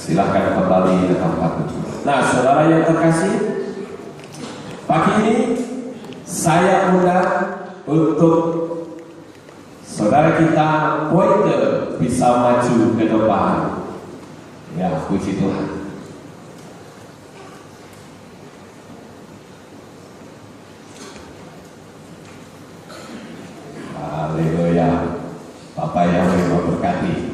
Silahkan kembali ke tempat. Nah, saudara yang terkasih, pagi ini saya undang untuk saudara kita Pointer bisa maju ke depan. Ya, puji Tuhan. Haleluya. Bapak yang memberkati.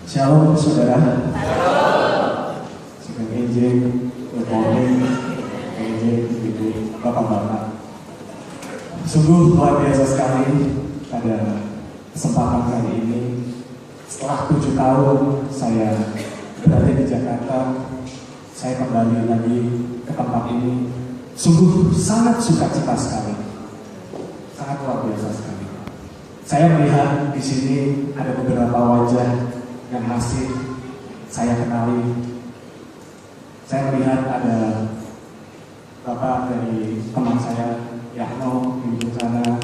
Shalom saudara. Sugeng Injil, good morning, Injil, Ibu, Bapak-Bapak. Sungguh luar biasa sekali pada kesempatan kali ini. Setelah 7 tahun saya berada di Jakarta, saya kembali lagi ke tempat ini. Sungguh sangat sukacita sekali, sangat luar biasa sekali. Saya melihat di sini ada beberapa wajah yang masih saya kenali. Saya melihat ada bapak dari teman saya Yahno di ujung sana,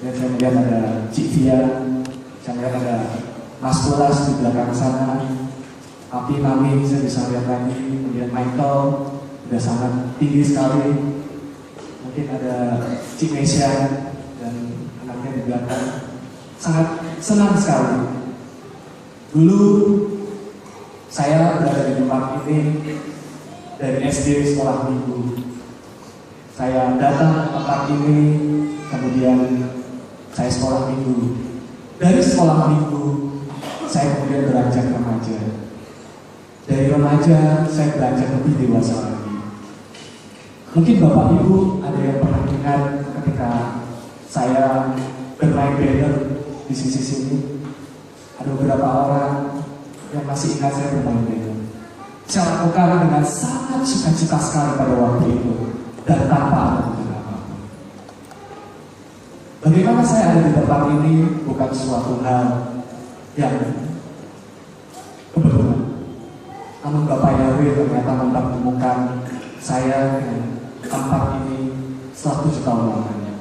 dan saya melihat ada Cik Fia, saya melihat ada Mas Kulas di belakang sana, Papi Mami saya bisa lihat lagi, kemudian Michael sudah sangat tinggi sekali, mungkin ada Cik Mesya dan anaknya di belakang. Sangat senang sekali. Dulu saya berada di tempat ini dari SD sekolah minggu. Saya datang ke tempat ini, kemudian saya sekolah minggu. Dari sekolah minggu, saya kemudian beranjak remaja. Dari remaja, saya beranjak lebih dewasa lagi. Mungkin Bapak Ibu ada yang pernah ingat ketika saya bermain banner di sisi sini. Ada beberapa orang yang masih ingat saya bermain banner. Saya lakukan dengan sangat sukacita sekali pada waktu itu dan tanpa ada apa-apa. Bagaimana saya ada di tempat ini bukan suatu hal yang kebetulan. Namun Bapak Yahweh ternyata mempertemukan saya dengan tempat ini setelah 7 tahun lamanya.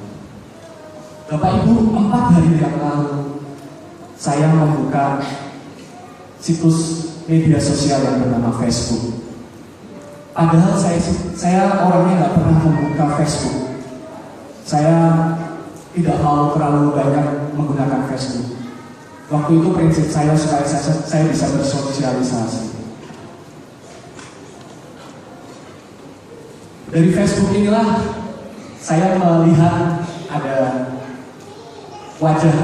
Bapak Ibu, 4 hari yang lalu saya membuka situs media sosial yang bernama Facebook. Padahal saya orangnya nggak pernah membuka Facebook. Saya tidak mau terlalu banyak menggunakan Facebook. Waktu itu prinsip saya supaya saya bisa bersosialisasi. Dari Facebook inilah saya melihat ada wajah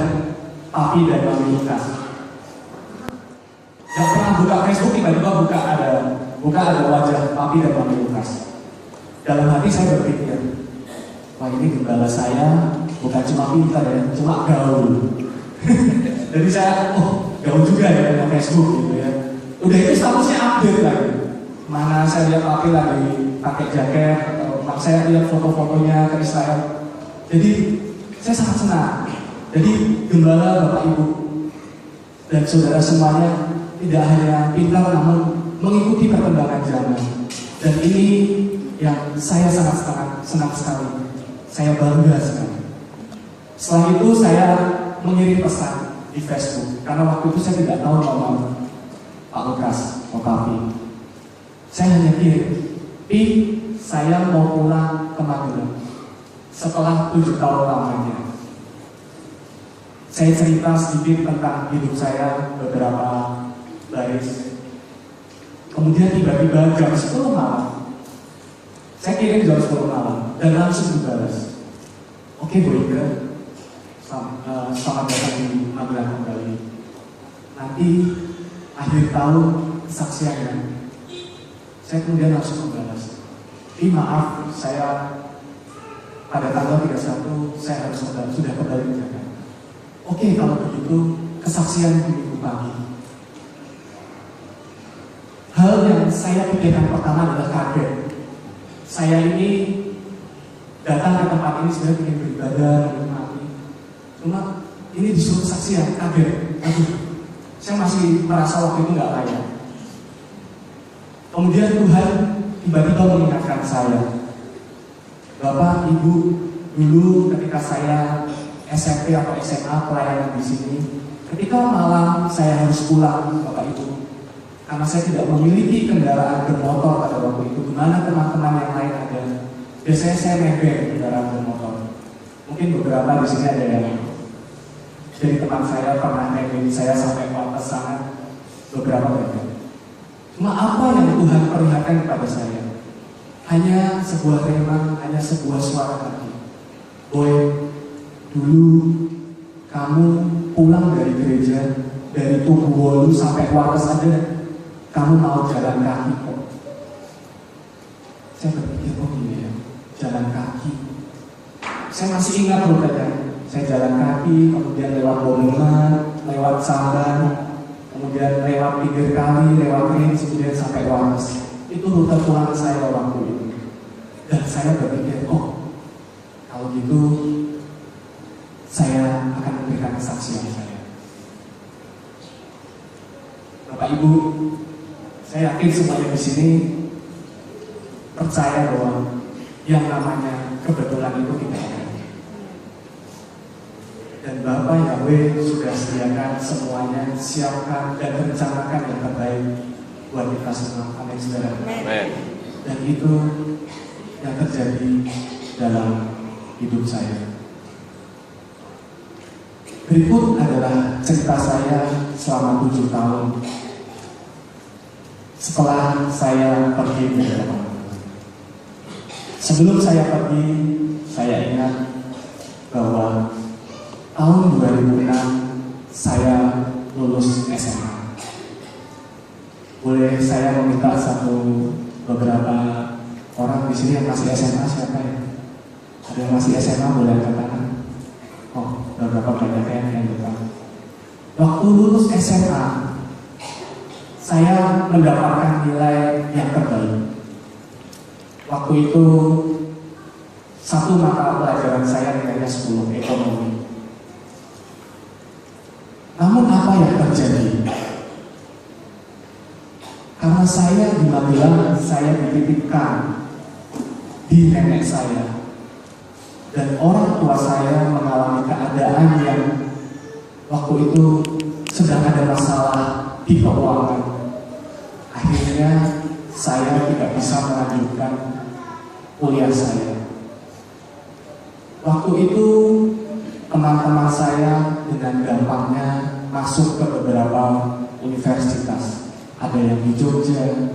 Papi dan Mami Lukas. Yang pernah buka Facebook tiba-tiba buka ada wajah Papi dan Mami Lukas. Dalam hati saya berpikir, wah ini gembala saya bukan cuma pintar ya, cuma gaul. Jadi saya, gaul juga ya dengan Facebook gitu ya. Udah itu statusnya update lagi. Mana saya lihat Papi lagi pakai jaket, atau saya lihat foto-fotonya ke Israel. Jadi saya sangat senang. Jadi gembala Bapak Ibu dan saudara semuanya tidak hanya pintar namun mengikuti perkembangan zaman. Dan ini yang saya sangat senang sekali. Saya bangga sekali. Setelah itu saya mengirim pesan di Facebook karena waktu itu saya tidak tahu nama Pak Lukas atau Papi. Saya hanya kirim, Pi, saya mau pulang ke Magelang setelah 7 tahun lamanya. Saya cerita sedikit tentang hidup saya beberapa baris. Kemudian tiba-tiba jam 10 malam, saya kirim jam 10 malam dan langsung dibalas. Oke Bu Ika, selamat datang di Magelang kembali. Nanti akhir tahun kesaksiannya. Saya kemudian langsung membalas. Maaf, saya pada tanggal 31 saya harus sudah kembali ke Jakarta. Oke, kalau begitu kesaksian minggu pagi. Hal yang saya pikirkan pertama adalah kaget. Saya ini datang ke tempat ini sebenarnya ingin beribadah, menikmati. Cuma ini disuruh kesaksian, kaget. Aduh, Saya masih merasa waktu itu nggak layak. Kemudian Tuhan tiba-tiba mengingatkan saya, Bapak, Ibu, dulu ketika saya SMP atau SMA pelayanan di sini, ketika malam saya harus pulang, Bapak Ibu, karena saya tidak memiliki kendaraan bermotor pada waktu itu, dimana teman-teman yang lain ada. Biasanya saya nebeng kendaraan bermotor. Mungkin beberapa di sini ada yang dari teman saya pernah nebeng saya sampai ke atas sana, beberapa nebeng. Cuma apa yang Tuhan perlihatkan kepada saya? Hanya sebuah firman, hanya sebuah suara kaki. Boy, dulu kamu pulang dari gereja, dari Tugu Wolu sampai Wates ada, kamu mau jalan kaki kok. Saya berpikir, oh iya, jalan kaki. Saya masih ingat loh katanya, saya jalan kaki, kemudian lewat Bomongan, lewat Samban, kemudian lewat pinggir kali, lewat Rins, kemudian sampai Wates. Itu rute pulang saya waktu itu. Dan saya berpikir, oh, kalau gitu saya akan memberikan kesaksian saya. Bapak Ibu, saya yakin semuanya di sini percaya bahwa yang namanya kebetulan itu tidak ada. Dan Bapak Yahweh sudah sediakan semuanya, siapkan dan rencanakan yang terbaik buat kita semua. Amin, saudara. Dan itu yang terjadi dalam hidup saya. Berikut adalah cerita saya selama 7 tahun setelah saya pergi dari rumah. Sebelum saya pergi, saya ingat bahwa tahun 2006 saya lulus SMA. Boleh saya meminta beberapa orang di sini yang masih SMA siapa ya? Ada yang masih SMA boleh katakan? Oh, beberapa banyak yang depan. Waktu lulus SMA, saya mendapatkan nilai yang terbaik. Waktu itu satu mata pelajaran saya nilainya 10, ekonomi. Namun apa yang terjadi? Karena saya di Magelang, saya dititipkan di nenek saya. Dan orang tua saya mengalami keadaan yang waktu itu sedang ada masalah di keuangan. Akhirnya saya tidak bisa melanjutkan kuliah saya. Waktu itu teman-teman saya dengan gampangnya masuk ke beberapa universitas. Ada yang di Jogja,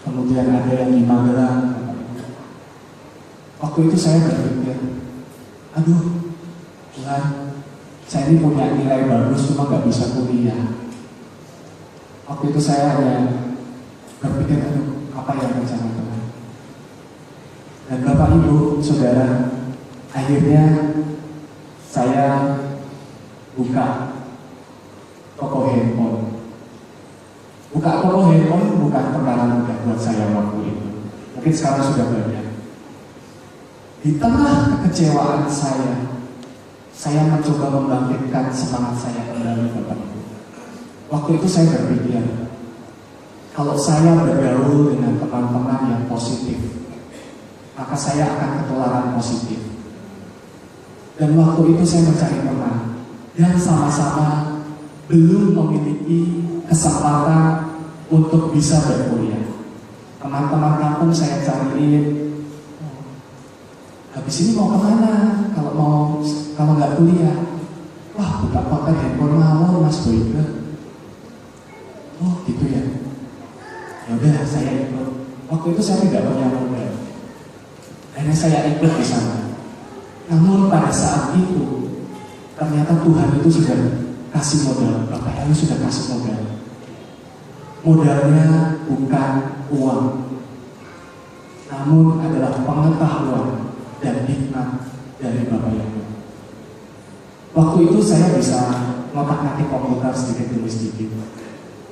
kemudian ada yang di Magelang. Waktu itu saya berpikir, aduh Tuhan, saya ini punya nilai bagus cuma gak bisa kuliah. Waktu itu saya hanya berpikir, aduh apa yang rencana Tuhan. Dan Bapak Ibu Saudara, akhirnya saya buka toko handphone. Buka toko handphone bukan perkara mudah buat saya waktu itu. Mungkin sekarang sudah banyak. Di tengah kekecewaan saya mencoba membangkitkan semangat saya kembali, Bapak Ibu. Waktu itu saya berpikir, kalau saya bergaul dengan teman-teman yang positif, maka saya akan ketularan positif. Dan waktu itu saya mencari teman yang sama-sama belum memiliki kesempatan untuk bisa berkuliah. Teman-teman kampung saya cariin, habis ini mau kemana? Kalau nggak kuliah, wah buka pakai handphone mawon Mas Boyke. Oh gitu ya. Ya udah saya ikut. Waktu itu saya tidak punya modal. Akhirnya saya ikut di sana. Namun pada saat itu ternyata Tuhan itu sudah kasih modal. Bapak Ibu sudah kasih modal. Modalnya bukan uang, namun adalah pengetahuan dan hikmat dari Bapak Ibu. Waktu itu saya bisa ngotak-ngatik komputer sedikit demi sedikit.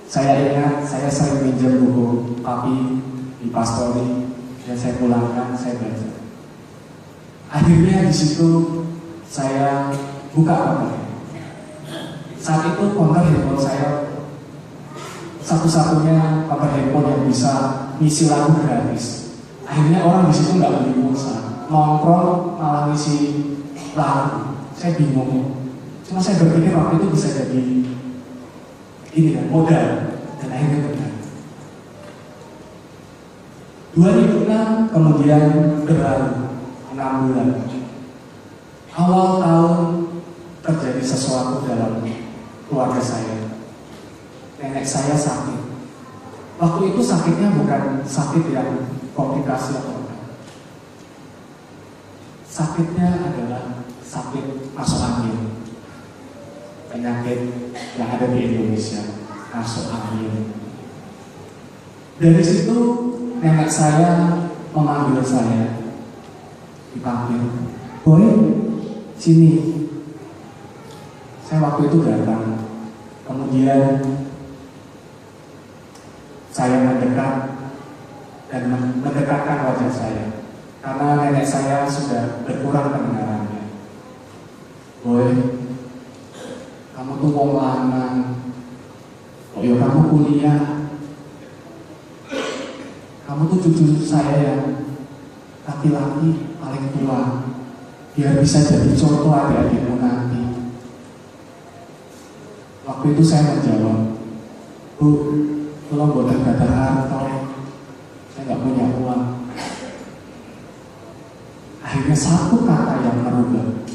Saya ingat saya sering pinjam buku Papi di Pastori dan saya pulangkan, saya baca. Akhirnya di situ saya buka apa? Saat itu kontak handphone saya satu-satunya nomor handphone yang bisa ngisi lagu gratis. Akhirnya orang di situ nggak beli pulsa, nongkrong malah ngisi lagu. Saya bingung. Cuma saya berpikir waktu itu bisa jadi ini kan, modal, dan akhirnya benar. 2006 kemudian berlalu 6 bulan. Awal tahun terjadi sesuatu dalam keluarga saya. Nenek saya sakit. Waktu itu sakitnya bukan sakit yang komplikasi atau apa. Sakitnya adalah sakit masuk angin. Penyakit yang ada di Indonesia, masuk angin. Dari situ nenek saya memanggil saya, dipanggil, "Boy, sini." Saya waktu itu datang. Kemudian saya mendekat dan mendekatkan wajah saya, karena nenek saya sudah berkurang pendengarannya. "Boy, kamu tuh wong lanang. Oh ya, kamu kuliah. Kamu tuh cucu saya yang laki-laki paling tua. Biar bisa jadi contoh adik-adikmu nanti." Waktu itu saya menjawab, "Bu, tolong buatan kata harta. Saya nggak punya uang." Akhirnya satu kata yang merubah.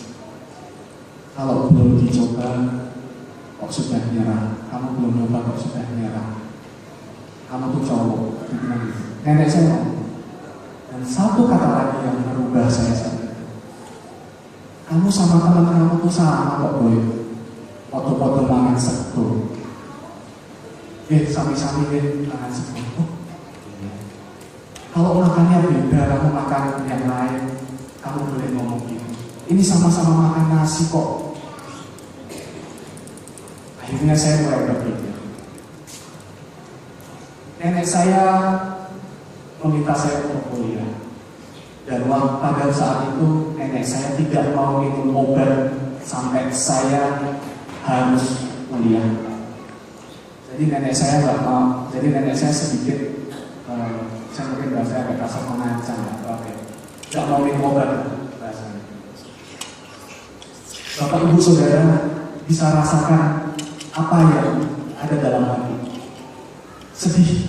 "Kalau belum dicoba, kok sudah nyerah? Kamu belum nyoba kok sudah nyerah? Kamu tuh cowok." Nenek saya. Dan satu kata lagi yang merubah saya saat itu. "Kamu sama teman kamu tuh sama kok, Boy. Foto-foto tangan sego. Sami-sami tangan sego. Kalau makannya beda, kamu makan yang lain, kamu boleh ngomong gitu. Ini sama-sama makan nasi kok." Akhirnya saya mulai berpikir. Nenek saya meminta saya untuk kuliah. Dan pada saat itu nenek saya tidak mau minum obat sampai saya harus kuliah. Jadi nenek saya nggak mau. Jadi nenek saya sedikit, saya mungkin bahasa agak kasar, mengancam atau apa. Nggak mau minum obat bahasanya. Bapak Ibu Saudara bisa rasakan apa yang ada dalam hati. Sedih.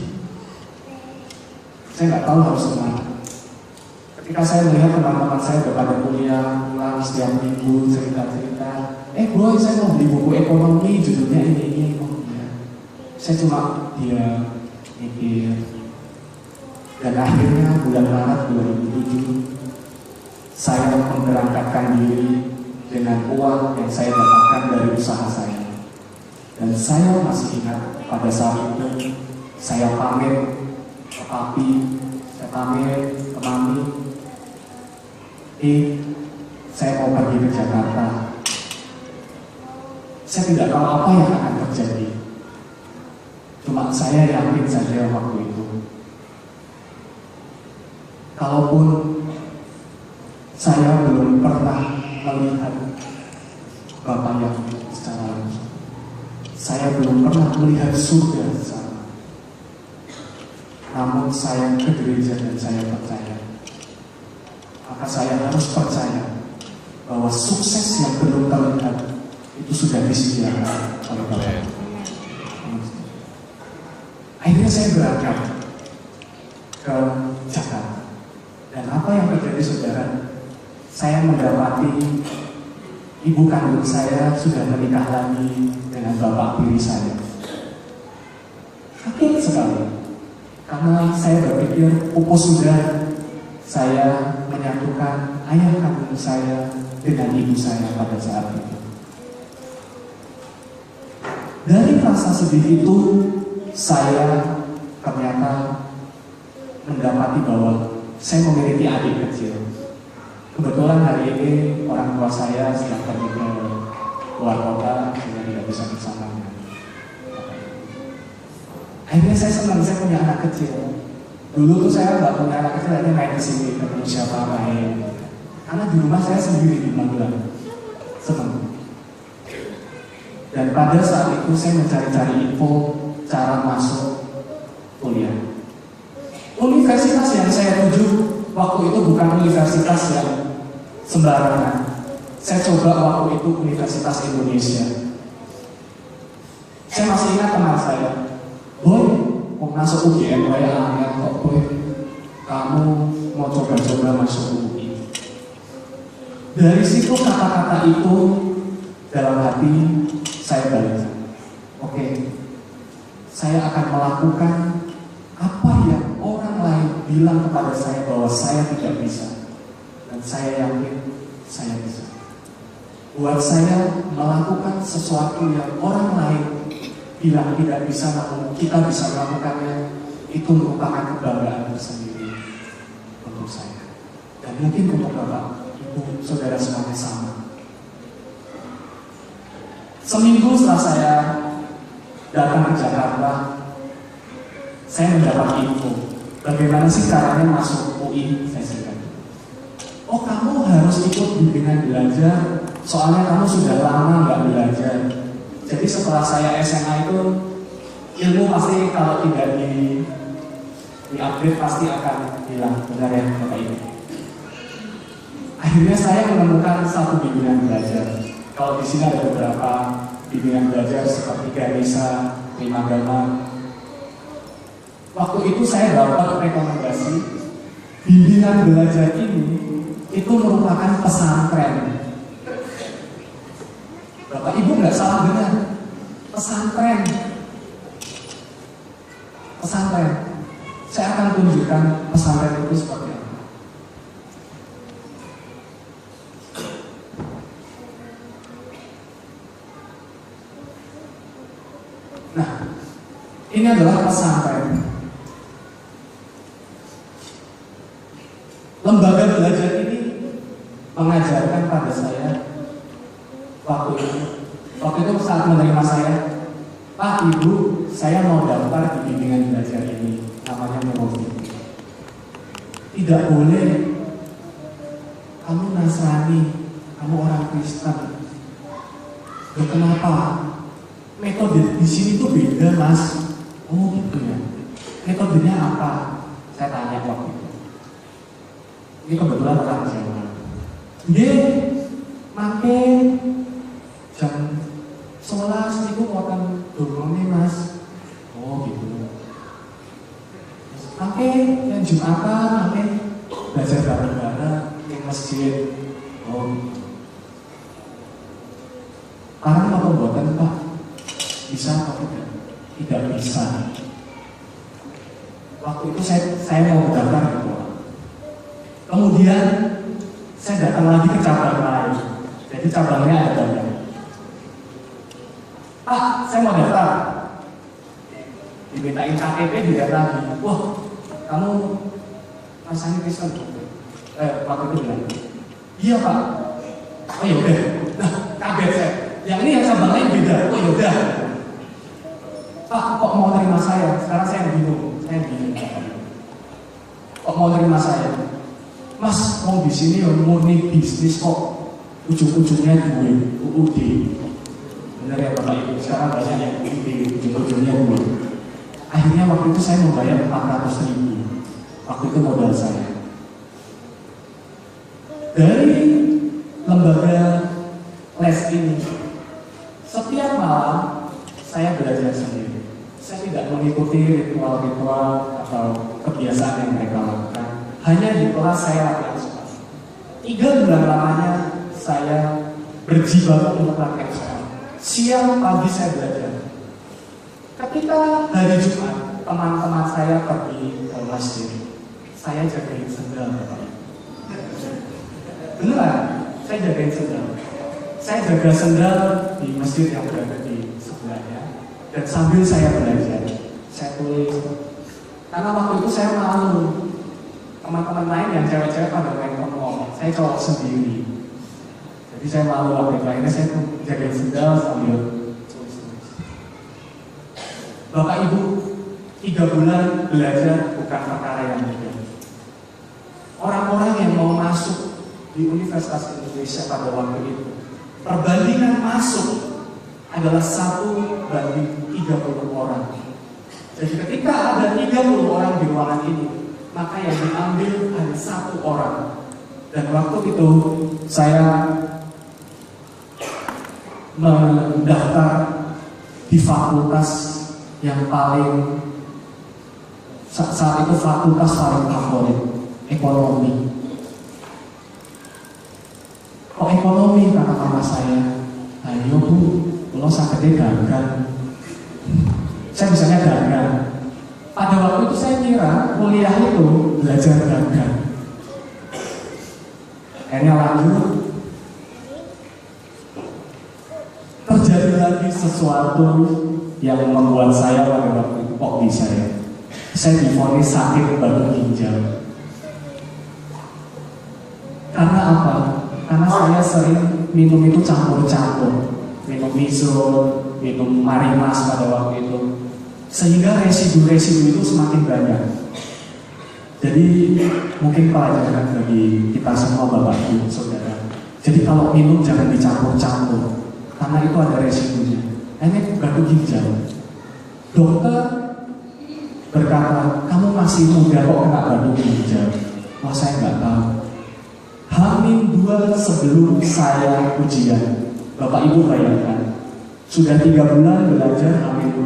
Saya nggak tahu harus kemana. Ketika saya melihat teman-teman saya pada kuliah, pulang setiap minggu, cerita-cerita, Boy, saya mau beli buku ekonomi, judulnya ini. Oh iya. Saya cuma mikir. Dan akhirnya bulan Maret 2007, saya memberangkatkan diri dengan uang yang saya dapatkan dari usaha saya. Dan saya masih ingat pada saat itu, saya pamit ke papi, saya pamit ke mami. Saya mau pergi ke Jakarta. Saya tidak tahu apa yang akan terjadi. Cuma saya yakin saja waktu itu, kalaupun saya belum pernah melihat Bapak yang secara langsung, saya belum pernah melihat surga di sana. Namun saya ke gereja dan saya percaya. Maka saya harus percaya bahwa sukses yang belum terlihat itu sudah disediakan oleh Bapak. Akhirnya saya berangkat ke Jakarta. Dan apa yang terjadi, saudara? Saya mendapati ibu kandung saya sudah menikah lagi dengan bapak tiri saya. Kaget sekali. Karena saya berpikir pupus sudah saya menyatukan ayah kandung saya dengan ibu saya pada saat itu. Dari rasa sedih itu, saya ternyata mendapati bahwa saya memiliki adik kecil. Kebetulan hari ini orang tua saya sedang pergi ke luar kota sehingga tidak bisa bersamanya. Akhirnya saya senang, saya punya anak kecil. Dulu tuh saya nggak punya anak kecil, akhirnya main ke sini, ketemu siapa main. Karena di rumah saya sendiri di Magelang. Senang. Dan pada saat itu saya mencari-cari info cara masuk kuliah. Universitas yang saya tuju waktu itu bukan universitas yang sembarangan. Saya coba waktu itu Universitas Indonesia. Saya masih ingat teman saya, "Boy, mau masuk UGM ya angin kok boy. Kamu mau coba-coba masuk UI." Dari situ kata-kata itu dalam hati saya balik. Oke, saya akan melakukan apa yang orang lain bilang kepada saya bahwa saya tidak bisa. Dan saya yakin saya bisa. Buat saya melakukan sesuatu yang orang lain bilang tidak bisa, namun kita bisa melakukannya, itu merupakan kebanggaan tersendiri untuk saya. Dan mungkin untuk Bapak, Ibu, Saudara semuanya sama. Seminggu setelah saya datang ke Jakarta, saya mendapat info bagaimana sih caranya masuk UI. Saya bilang, "Oh, kamu harus ikut bimbingan belajar, soalnya kamu sudah lama nggak belajar." Jadi setelah saya SMA itu, ilmu pasti kalau tidak di-upgrade pasti akan hilang. Benar ya Bapak Ibu? Akhirnya saya menemukan satu bimbingan belajar. Kalau di sini ada beberapa bimbingan belajar seperti Ganesha, Primagama. Waktu itu saya dapat rekomendasi bimbingan belajar ini itu merupakan pesantren. Bapak Ibu nggak salah dengar, pesantren. Pesantren. Saya akan tunjukkan pesantren itu seperti apa. Nah, ini adalah pesantren. Lembaga belajar ini mengajarkan pada saya waktu itu saat menerima saya, "Pak, Ibu, saya mau daftar di bimbingan belajar ini, namanya Murofi. Tidak boleh, kamu Nasrani, kamu orang Kristen." "Loh, kenapa? Metode di sini tuh beda, Mas." "Oh gitu ya. Metodenya apa?" Saya tanya waktu itu. Ini kebetulan orang Jawa. "Dia make jam 11 itu wonten dorongnya, Mas." "Oh gitu." "Make yang Jumatan, make belajar bareng-bareng yang masjid." "Oh gitu." "Karena apa buatan Pak? Bisa atau tidak?" "Tidak bisa." Waktu itu saya mau daftar gitu. Kemudian saya datang lagi ke cabang lain. Jadi cabangnya ada banyak. "Pak, saya mau daftar." Dimintain KTP dilihat lagi. "Wah, kamu rasanya Kristen?" Waktu itu bilang, "Iya Pak." "Oh yaudah." Nah, kaget saya. Yang ini yang cabang lain beda. "Oh yaudah." "Pak, kok mau terima saya?" Sekarang saya bingung. "Kok mau terima saya?" "Mas, mau di sini ya murni bisnis kok. Ujung-ujungnya gue UUD." Benar ya Bapak Ibu, sekarang banyak yang UUD, ujung-ujungnya gue. Akhirnya waktu itu saya membayar 400.000. Waktu itu modal saya. Dari lembaga les ini, setiap malam saya belajar sendiri. Saya tidak mengikuti ritual-ritual atau kebiasaan yang mereka lakukan. Hanya di kelas saya latihan soal. 3 bulan lamanya saya berjibaku untuk latihan soal. Siang pagi saya belajar. Ketika hari Jumat, teman-teman saya pergi ke masjid, saya jagain sendal. Beneran, saya jagain sendal. Saya jaga sendal di masjid yang berada di sebelahnya. Dan sambil saya belajar, saya tulis. Karena waktu itu saya malu. Teman-teman lain yang cewek-cewek pada main ngomong, saya cowok sendiri. Jadi saya malu waktu itu. Akhirnya saya jagain sendal sambil tulis-tulis. Bapak Ibu, 3 bulan belajar bukan perkara yang mudah. Orang-orang yang mau masuk di Universitas Indonesia pada waktu itu, perbandingan masuk adalah 1:30 orang. Jadi ketika ada 30 orang di ruangan ini, maka yang diambil hanya 1 orang. Dan waktu itu saya mendaftar di fakultas yang paling saat itu fakultas paling favorit, ekonomi. Kok ekonomi, kata mama saya? Ayo bu, kalau sakitnya gagal. Saya bisanya gagal. Pada waktu itu saya kira kuliah itu belajar gagal. Akhirnya lanjut. Terjadi lagi sesuatu yang membuat saya pada waktu itu kok bisa ya? Saya divonis sakit batu ginjal. Karena apa? Karena saya sering minum itu campur-campur, minum Mizon, minum Marimas pada waktu itu, sehingga residu-residu itu semakin banyak. Jadi mungkin pelajaran bagi kita semua Bapak Ibu Saudara. Jadi kalau minum jangan dicampur-campur, karena itu ada residunya. Ini batu ginjal. Dokter berkata, kamu masih muda kok kena batu ginjal. Wah saya nggak tahu. H-2 sebelum saya ujian, Bapak Ibu bayangkan, sudah 3 bulan belajar H-2,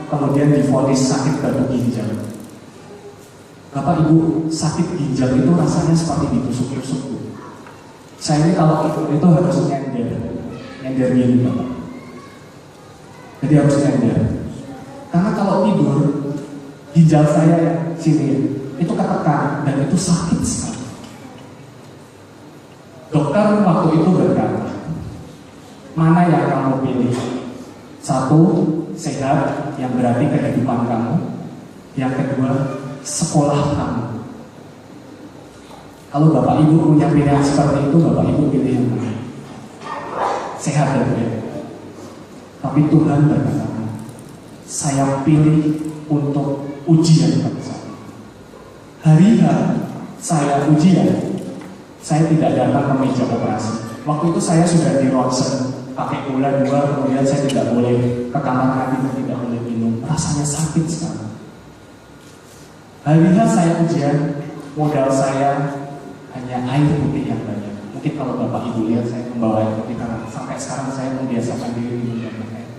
kemudian divonis sakit batu ginjal. Bapak Ibu, sakit ginjal itu rasanya seperti ditusuk-tusuk. Saya ini kalau itu harus nyender gini Bapak. Jadi harus nyender. Karena kalau tidur, ginjal saya sini itu ketekan dan itu sakit sekali. Dokter waktu itu berkata, mana yang kamu pilih? 1, sehat, yang berarti kehidupan kamu. Yang kedua, sekolah kamu. Kalau Bapak Ibu punya pilihan seperti itu, Bapak Ibu pilih yang mana? Sehat dan baik. Tapi Tuhan berkata, saya pilih untuk ujian bangsa. Hari saya ujian, saya tidak datang ke meja operasi. Waktu itu saya sudah di ronsen, pakai gula 2, kemudian saya tidak boleh ke kamar mandi dan tidak boleh minum. Rasanya sakit sekali. Hari saya ujian, modal saya hanya air putih yang banyak. Mungkin kalau Bapak Ibu lihat saya membawa air putih karena sampai sekarang saya membiasakan diri minum banyak air.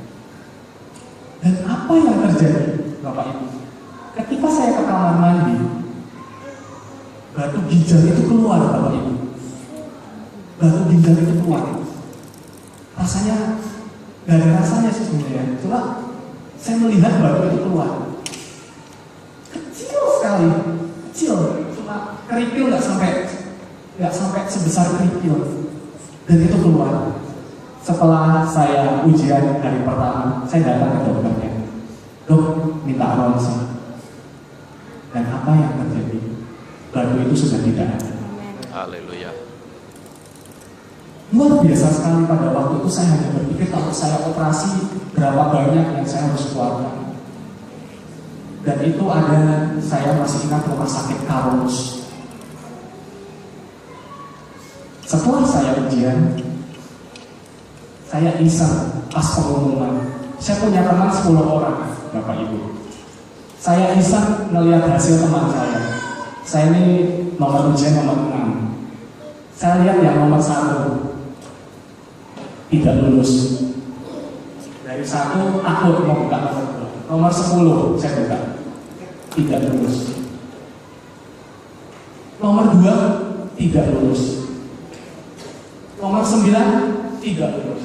Dan apa yang terjadi, Bapak Ibu? Ketika saya ke kamar mandi, batu ginjal itu keluar, Bapak Ibu. Batu ginjal itu keluar. Rasanya gak ada rasanya sih sebenarnya. Cuma saya melihat batu itu keluar. Kecil sekali, kecil. Cuma kerikil nggak sampai sebesar kerikil. Dan itu keluar. Setelah saya ujian hari pertama, saya datang ke dokternya. Dok, minta ronsen. Dan apa yang terjadi? Batu itu sudah tidak ada. Haleluya. Luar biasa sekali pada waktu itu saya hanya berpikir kalau saya operasi berapa banyak yang saya harus keluarkan. Dan itu ada, saya masih ingat rumah sakit Karolus. Setelah saya ujian, saya iseng pas pengumuman. Saya punya teman 10 orang, Bapak Ibu. Saya iseng melihat hasil teman saya. Saya ini nomor ujian nomor 6. Saya lihat yang nomor 1 tidak lulus. Dari 1 takut mau buka nomor 10 saya buka, tidak lulus. Nomor 2 tidak lulus. Nomor 9 tidak lulus.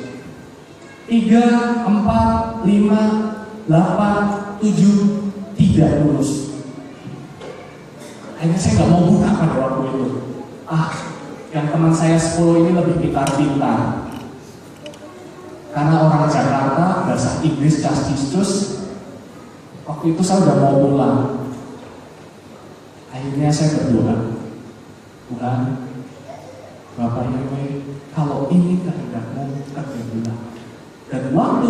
3, 4, 5, 8, 7 tidak lulus. Akhirnya saya nggak mau buka pada waktu itu. Yang teman saya 10 ini lebih pintar-pintar. Karena orang Jakarta, bahasa Inggris castistus. Waktu itu saya udah mau pulang. Akhirnya saya berdoa, Tuhan, Bapak Yahweh, kalau ini kehendakmu, kerjakanlah. Dan waktu